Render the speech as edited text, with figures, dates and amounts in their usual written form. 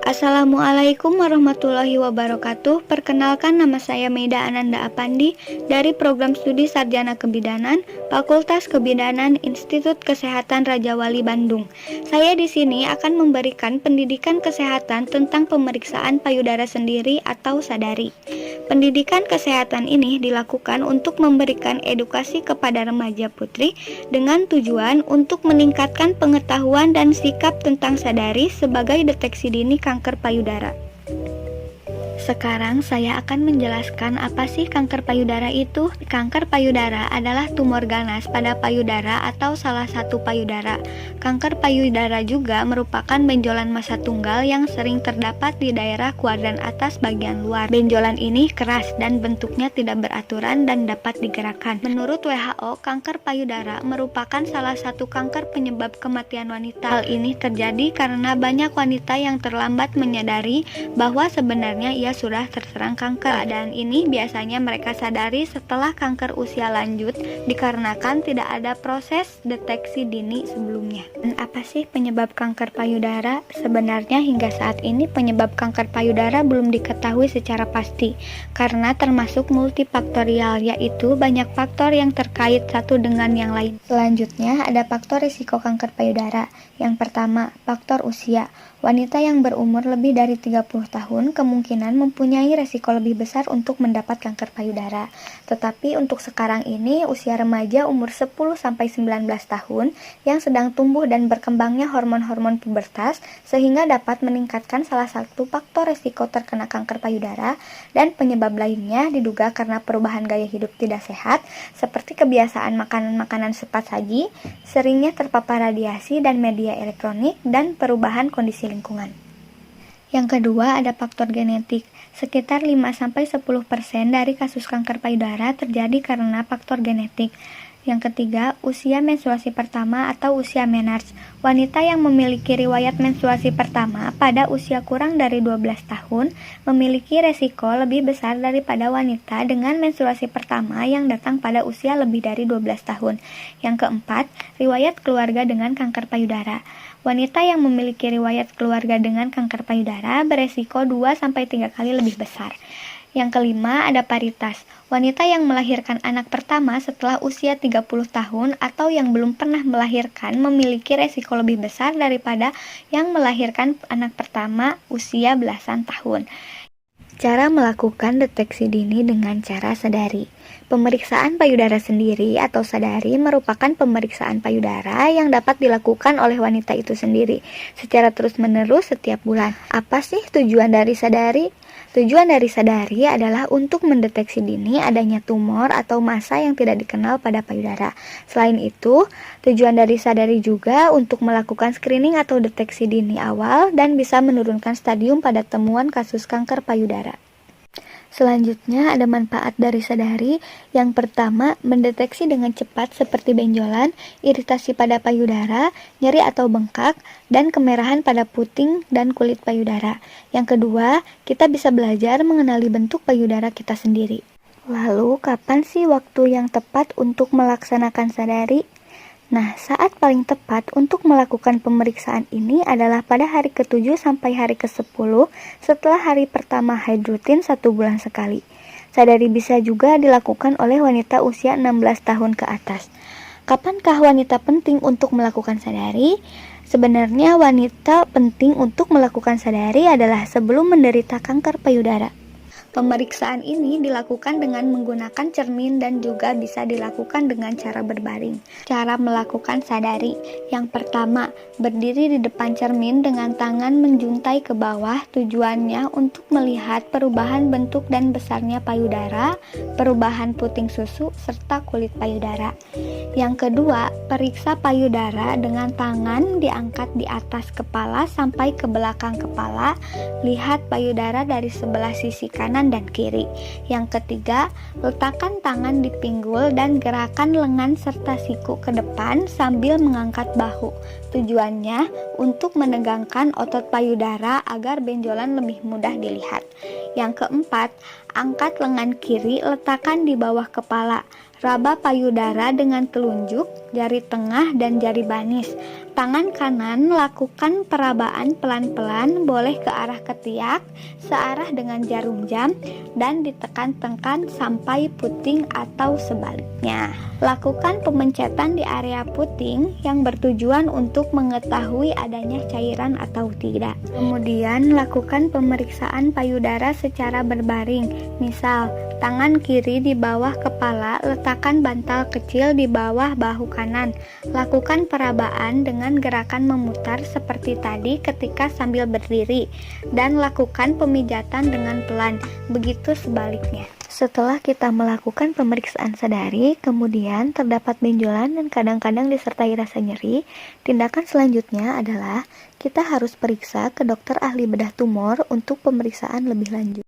Assalamualaikum warahmatullahi wabarakatuh. Perkenalkan, nama saya Meida Ananda Apandi dari Program Studi Sarjana Kebidanan, Fakultas Kebidanan Institut Kesehatan Raja Wali Bandung. Saya di sini akan memberikan pendidikan kesehatan tentang pemeriksaan payudara sendiri atau sadari. Pendidikan kesehatan ini dilakukan untuk memberikan edukasi kepada remaja putri dengan tujuan untuk meningkatkan pengetahuan dan sikap tentang sadari sebagai deteksi dini kanker payudara. Sekarang saya akan menjelaskan apa sih kanker payudara itu. Kanker payudara adalah tumor ganas pada payudara atau salah satu payudara. Kanker payudara juga merupakan benjolan massa tunggal yang sering terdapat di daerah kuadran atas bagian luar. Benjolan ini keras dan bentuknya tidak beraturan dan dapat digerakkan. Menurut WHO, kanker payudara merupakan salah satu kanker penyebab kematian wanita. Hal ini terjadi karena banyak wanita yang terlambat menyadari bahwa sebenarnya ia sudah terserang kanker. Keadaan ini biasanya mereka sadari setelah kanker usia lanjut dikarenakan tidak ada proses deteksi dini sebelumnya. Dan apa sih penyebab kanker payudara? Sebenarnya hingga saat ini penyebab kanker payudara belum diketahui secara pasti karena termasuk multifaktorial, yaitu banyak faktor yang terkait satu dengan yang lain. Selanjutnya ada faktor risiko kanker payudara. Yang pertama, faktor usia. Wanita yang berumur lebih dari 30 tahun kemungkinan mempunyai resiko lebih besar untuk mendapat kanker payudara. Tetapi untuk sekarang ini usia remaja umur 10-19 tahun yang sedang tumbuh dan berkembangnya hormon-hormon pubertas sehingga dapat meningkatkan salah satu faktor resiko terkena kanker payudara, dan penyebab lainnya diduga karena perubahan gaya hidup tidak sehat seperti kebiasaan makanan-makanan cepat saji, seringnya terpapar radiasi dan media elektronik, dan perubahan kondisi lingkungan. Yang kedua ada faktor genetik. Sekitar 5-10% dari kasus kanker payudara terjadi karena faktor genetik. Yang ketiga, usia menstruasi pertama atau usia menarche. Wanita yang memiliki riwayat menstruasi pertama pada usia kurang dari 12 tahun memiliki resiko lebih besar daripada wanita dengan menstruasi pertama yang datang pada usia lebih dari 12 tahun. Yang keempat, riwayat keluarga dengan kanker payudara. Wanita yang memiliki riwayat keluarga dengan kanker payudara beresiko 2-3 kali lebih besar. Yang kelima ada paritas. Wanita yang melahirkan anak pertama setelah usia 30 tahun atau yang belum pernah melahirkan memiliki resiko lebih besar daripada yang melahirkan anak pertama usia belasan tahun. Cara melakukan deteksi dini dengan cara sadari. Pemeriksaan payudara sendiri atau sadari merupakan pemeriksaan payudara yang dapat dilakukan oleh wanita itu sendiri secara terus-menerus setiap bulan. Apa sih tujuan dari sadari? Tujuan dari sadari adalah untuk mendeteksi dini adanya tumor atau massa yang tidak dikenal pada payudara. Selain itu, tujuan dari sadari juga untuk melakukan screening atau deteksi dini awal dan bisa menurunkan stadium pada temuan kasus kanker payudara. Selanjutnya ada manfaat dari sadari. Yang pertama, mendeteksi dengan cepat seperti benjolan, iritasi pada payudara, nyeri atau bengkak, dan kemerahan pada puting dan kulit payudara. Yang kedua, kita bisa belajar mengenali bentuk payudara kita sendiri. Lalu, kapan sih waktu yang tepat untuk melaksanakan sadari? Nah, saat paling tepat untuk melakukan pemeriksaan ini adalah pada hari ke-7 sampai hari ke-10 setelah hari pertama haid rutin 1 bulan sekali. Sadari bisa juga dilakukan oleh wanita usia 16 tahun ke atas. Kapankah wanita penting untuk melakukan sadari? Sebenarnya wanita penting untuk melakukan sadari adalah sebelum menderita kanker payudara. Pemeriksaan ini dilakukan dengan menggunakan cermin dan juga bisa dilakukan dengan cara berbaring. Cara melakukan sadari. Yang pertama, berdiri di depan cermin dengan tangan menjuntai ke bawah, tujuannya untuk melihat perubahan bentuk dan besarnya payudara, perubahan puting susu, serta kulit payudara. Yang kedua, periksa payudara dengan tangan diangkat di atas kepala sampai ke belakang kepala. Lihat payudara dari sebelah sisi kanan dan kiri. Yang ketiga, letakkan tangan di pinggul dan gerakan lengan serta siku ke depan sambil mengangkat bahu. Tujuannya untuk menegangkan otot payudara agar benjolan lebih mudah dilihat. Yang keempat, angkat lengan kiri, letakkan di bawah kepala. Raba payudara dengan telunjuk, jari tengah, dan jari banis. Tangan kanan lakukan perabaan pelan-pelan, boleh ke arah ketiak, searah dengan jarum jam, dan ditekan-tekan sampai puting atau sebaliknya. Lakukan pemencetan di area puting yang bertujuan untuk mengetahui adanya cairan atau tidak. Kemudian lakukan pemeriksaan payudara secara berbaring. Misal, tangan kiri di bawah kepala, letakkan bantal kecil di bawah bahu kanan. Lakukan perabaan dengan gerakan memutar seperti tadi ketika sambil berdiri, dan lakukan pemijatan dengan pelan, begitu sebaliknya. Setelah kita melakukan pemeriksaan sadari, kemudian terdapat benjolan dan kadang-kadang disertai rasa nyeri, tindakan selanjutnya adalah kita harus periksa ke dokter ahli bedah tumor untuk pemeriksaan lebih lanjut.